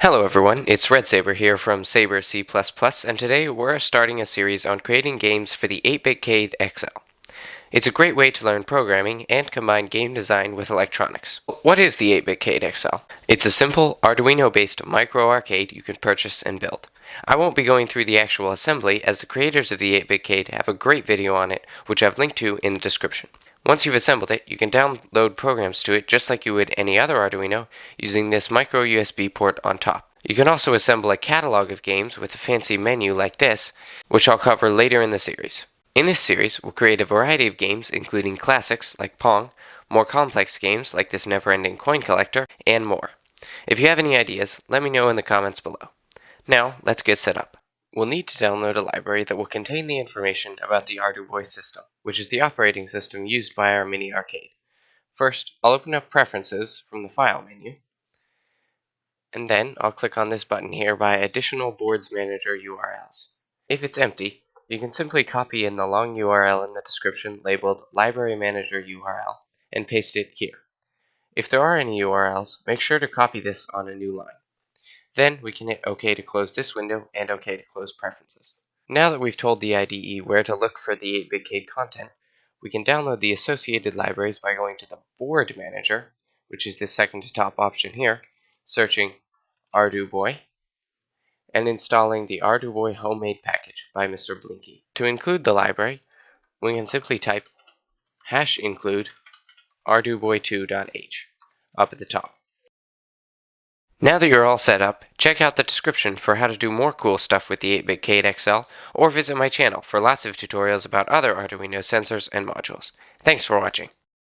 Hello everyone, it's Red Saber here from Saber C++, and today we're starting a series on creating games for the 8BitCade XL. It's a great way to learn programming and combine game design with electronics. What is the 8BitCade XL? It's a simple Arduino-based micro arcade you can purchase and build. I won't be going through the actual assembly as the creators of the 8BitCade have a great video on it, which I've linked to in the description. Once you've assembled it, you can download programs to it just like you would any other Arduino using this micro USB port on top. You can also assemble a catalog of games with a fancy menu like this, which I'll cover later in the series. In this series, we'll create a variety of games including classics like Pong, more complex games like this never-ending coin collector, and more. If you have any ideas, let me know in the comments below. Now, let's get set up. We'll need to download a library that will contain the information about the Arduino system, which is the operating system used by our mini arcade. First, I'll open up Preferences from the File menu, and then I'll click on this button here by Additional Boards Manager URLs. If it's empty, you can simply copy in the long URL in the description labeled Library Manager URL and paste it here. If there are any URLs, make sure to copy this on a new line. Then we can hit OK to close this window and OK to close Preferences. Now that we've told the IDE where to look for the 8BitCade content, we can download the associated libraries by going to the Board Manager, which is the second to top option here, searching Arduino, and installing the Arduino Homemade Package by Mr. Blinky. To include the library, we can simply type #include arduino2.h up at the top. Now that you're all set up, check out the description for how to do more cool stuff with the 8BitCade XL, or visit my channel for lots of tutorials about other Arduino sensors and modules. Thanks for watching.